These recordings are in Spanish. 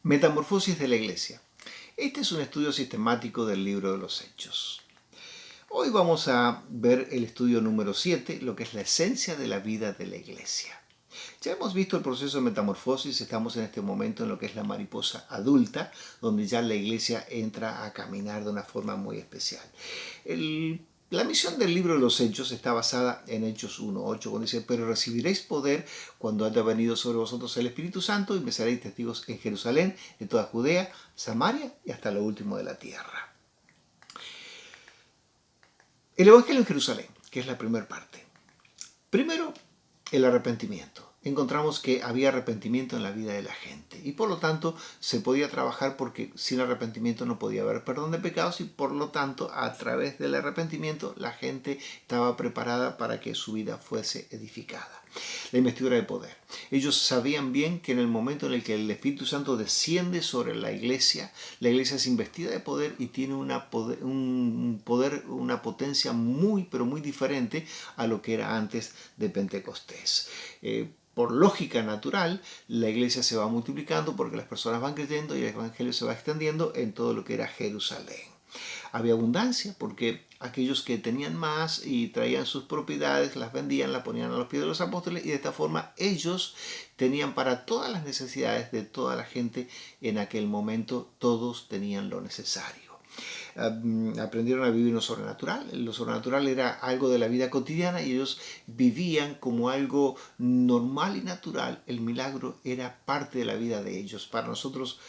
Metamorfosis de la Iglesia. Este es un estudio sistemático del libro de los Hechos. Hoy vamos a ver el estudio número 7, lo que es la esencia de la vida de la Iglesia. Ya hemos visto el proceso de metamorfosis, estamos en este momento en lo que es la mariposa adulta, donde ya la Iglesia entra a caminar de una forma muy especial. La misión del libro de los Hechos está basada en Hechos 1:8, cuando dice: pero recibiréis poder cuando haya venido sobre vosotros el Espíritu Santo y me seréis testigos en Jerusalén, en toda Judea, Samaria y hasta lo último de la tierra. El Evangelio en Jerusalén, que es la primera parte. Primero, el arrepentimiento. Encontramos que había arrepentimiento en la vida de la gente y por lo tanto se podía trabajar, porque sin arrepentimiento no podía haber perdón de pecados, y por lo tanto a través del arrepentimiento la gente estaba preparada para que su vida fuese edificada. La investidura de poder. Ellos sabían bien que en el momento en el que el Espíritu Santo desciende sobre la iglesia es investida de poder y tiene una potencia muy, pero muy diferente a lo que era antes de Pentecostés. Por lógica natural, la iglesia se va multiplicando porque las personas van creyendo y el evangelio se va extendiendo en todo lo que era Jerusalén. Había abundancia porque aquellos que tenían más y traían sus propiedades, las vendían, las ponían a los pies de los apóstoles, y de esta forma ellos tenían para todas las necesidades de toda la gente. En aquel momento todos tenían lo necesario. Aprendieron a vivir lo sobrenatural. Lo sobrenatural era algo de la vida cotidiana y ellos vivían como algo normal y natural. El milagro era parte de la vida de ellos. Para nosotros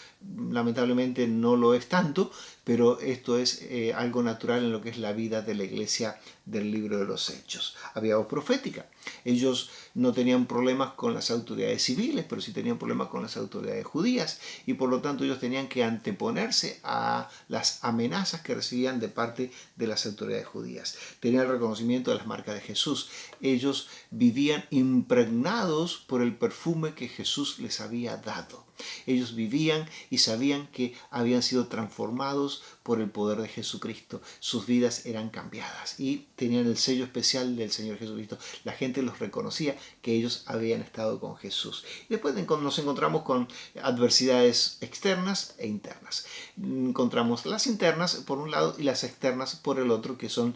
lamentablemente no lo es tanto, pero esto es algo natural en lo que es la vida de la iglesia del libro de los Hechos. Había voz profética. Ellos no tenían problemas con las autoridades civiles, pero sí tenían problemas con las autoridades judías, y por lo tanto ellos tenían que anteponerse a las amenazas que recibían de parte de las autoridades judías. Tenían el reconocimiento de las marcas de Jesús. Ellos vivían impregnados por el perfume que Jesús les había dado. Ellos vivían y sabían que habían sido transformados por el poder de Jesucristo. Sus vidas eran cambiadas y tenían el sello especial del Señor Jesucristo. La gente los reconocía que ellos habían estado con Jesús. Y después nos encontramos con adversidades externas e internas. Encontramos las internas por un lado y las externas por el otro, que son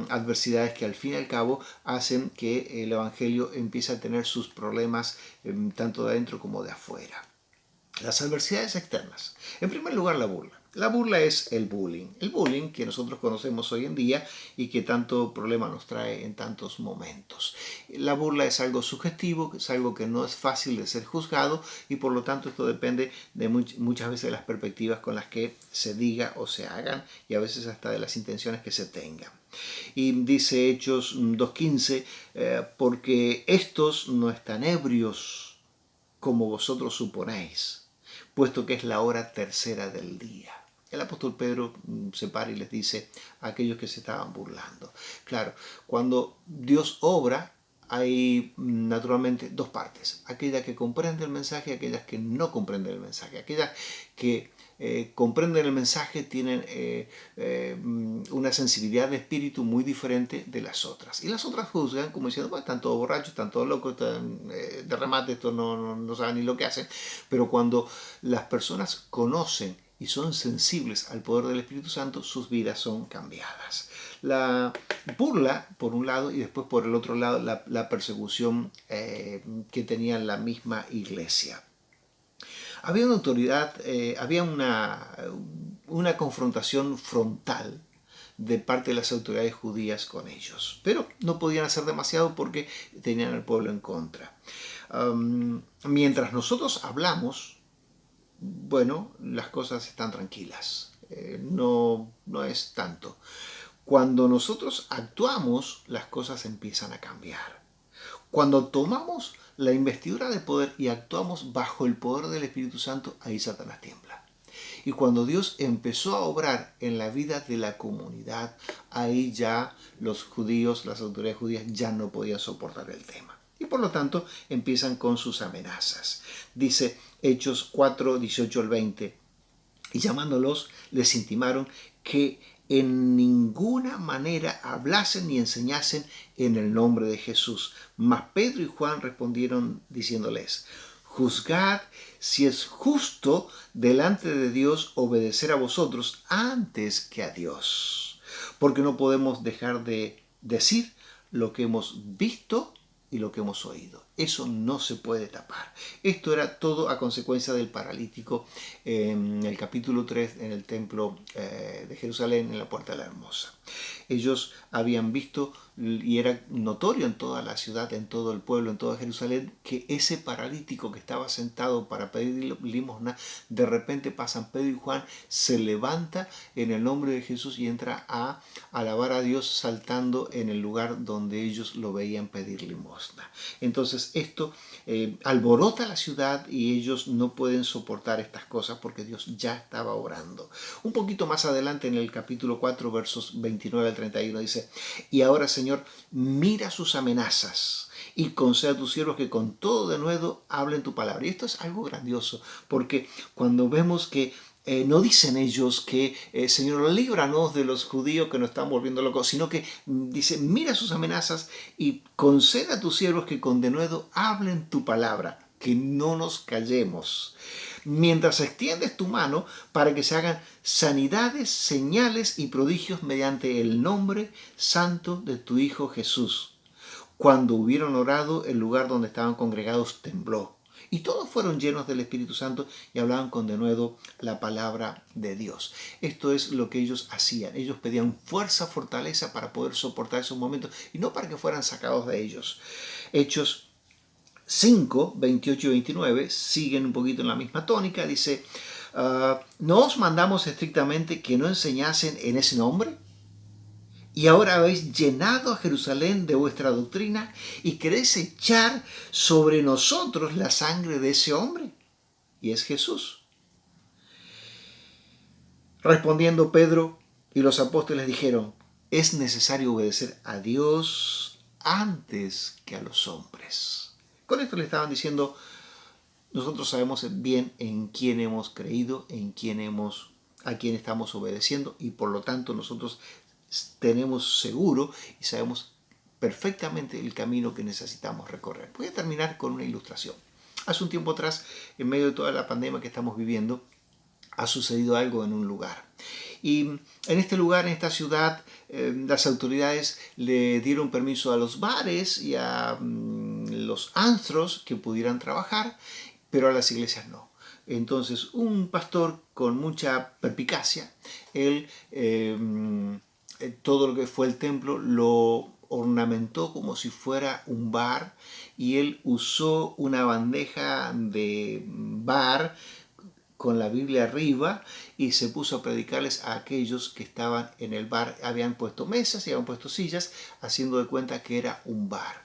adversidades que al fin y al cabo hacen que el Evangelio empiece a tener sus problemas tanto de adentro como de afuera. Las adversidades externas. En primer lugar, la burla. La burla es el bullying. El bullying que nosotros conocemos hoy en día y que tanto problema nos trae en tantos momentos. La burla es algo subjetivo, es algo que no es fácil de ser juzgado, y por lo tanto esto depende de muchas veces de las perspectivas con las que se diga o se hagan, y a veces hasta de las intenciones que se tengan. Y dice Hechos 2:15, porque estos no están ebrios como vosotros suponéis, puesto que es la hora tercera del día. El apóstol Pedro se para y les dice a aquellos que se estaban burlando. Claro, cuando Dios obra hay naturalmente dos partes: aquellas que comprenden el mensaje y aquellas que no comprenden el mensaje. Aquellas que comprenden el mensaje tienen una sensibilidad de espíritu muy diferente de las otras, y las otras juzgan como diciendo: bueno, están todos borrachos, están todos locos, están de remate, estos no saben ni lo que hacen. Pero cuando las personas conocen y son sensibles al poder del Espíritu Santo, sus vidas son cambiadas. La burla por un lado, y después por el otro lado la persecución que tenía la misma iglesia. Había una autoridad, había una confrontación frontal de parte de las autoridades judías con ellos, pero no podían hacer demasiado porque tenían al pueblo en contra. Mientras nosotros hablamos, bueno, las cosas están tranquilas, no es tanto. Cuando nosotros actuamos, las cosas empiezan a cambiar. Cuando tomamos la investidura de poder y actuamos bajo el poder del Espíritu Santo, ahí Satanás tiembla. Y cuando Dios empezó a obrar en la vida de la comunidad, ahí ya los judíos, las autoridades judías, ya no podían soportar el tema. Y por lo tanto empiezan con sus amenazas. Dice Hechos 4:18 al 20. Y llamándolos, les intimaron que en ninguna manera hablasen ni enseñasen en el nombre de Jesús. Mas Pedro y Juan respondieron diciéndoles: juzgad si es justo delante de Dios obedecer a vosotros antes que a Dios. Porque no podemos dejar de decir lo que hemos visto y lo que hemos oído. Eso no se puede tapar. Esto era todo a consecuencia del paralítico en el capítulo 3 en el templo de Jerusalén, en la Puerta de la Hermosa. Ellos habían visto, y era notorio en toda la ciudad, en todo el pueblo, en toda Jerusalén, que ese paralítico que estaba sentado para pedir limosna, de repente pasan Pedro y Juan, se levanta en el nombre de Jesús y entra a alabar a Dios saltando en el lugar donde ellos lo veían pedir limosna. Entonces esto alborota la ciudad y ellos no pueden soportar estas cosas porque Dios ya estaba obrando. Un poquito más adelante en el capítulo 4, versos 29 al 31 dice: y ahora, Señor, mira sus amenazas y concede a tus siervos que con todo denuedo hablen tu palabra. Y esto es algo grandioso, porque cuando vemos que no dicen ellos que, Señor, líbranos de los judíos que nos están volviendo locos, sino que dice, mira sus amenazas y concede a tus siervos que con denuedo hablen tu palabra, que no nos callemos, mientras extiendes tu mano para que se hagan sanidades, señales y prodigios mediante el nombre santo de tu Hijo Jesús. Cuando hubieron orado, el lugar donde estaban congregados tembló. Y todos fueron llenos del Espíritu Santo y hablaban con denuedo la palabra de Dios. Esto es lo que ellos hacían. Ellos pedían fuerza, fortaleza para poder soportar esos momentos y no para que fueran sacados de ellos. Hechos 5, 28 y 29 siguen un poquito en la misma tónica. Dice, ¿no os mandamos estrictamente que no enseñasen en ese nombre? Y ahora habéis llenado a Jerusalén de vuestra doctrina y queréis echar sobre nosotros la sangre de ese hombre. Y es Jesús. Respondiendo Pedro y los apóstoles dijeron, es necesario obedecer a Dios antes que a los hombres. Con esto le estaban diciendo, nosotros sabemos bien en quién hemos creído, a quién estamos obedeciendo, y por lo tanto nosotros tenemos seguro y sabemos perfectamente el camino que necesitamos recorrer. Voy a terminar con una ilustración. Hace un tiempo atrás, en medio de toda la pandemia que estamos viviendo, ha sucedido algo en un lugar. Y en este lugar, en esta ciudad, las autoridades le dieron permiso a los bares y a los antros que pudieran trabajar, pero a las iglesias no. Entonces, un pastor con mucha perspicacia, él todo lo que fue el templo lo ornamentó como si fuera un bar y él usó una bandeja de bar con la Biblia arriba y se puso a predicarles a aquellos que estaban en el bar. Habían puesto mesas y habían puesto sillas, haciendo de cuenta que era un bar.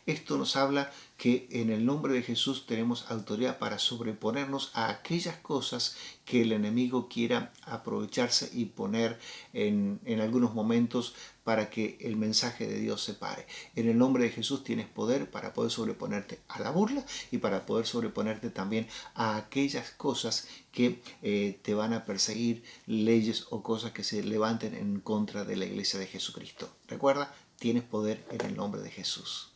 Esto nos habla que en el nombre de Jesús tenemos autoridad para sobreponernos a aquellas cosas que el enemigo quiera aprovecharse y poner en algunos momentos para que el mensaje de Dios se pare. En el nombre de Jesús tienes poder para poder sobreponerte a la burla y para poder sobreponerte también a aquellas cosas que te van a perseguir, leyes o cosas que se levanten en contra de la iglesia de Jesucristo. Recuerda, tienes poder en el nombre de Jesús.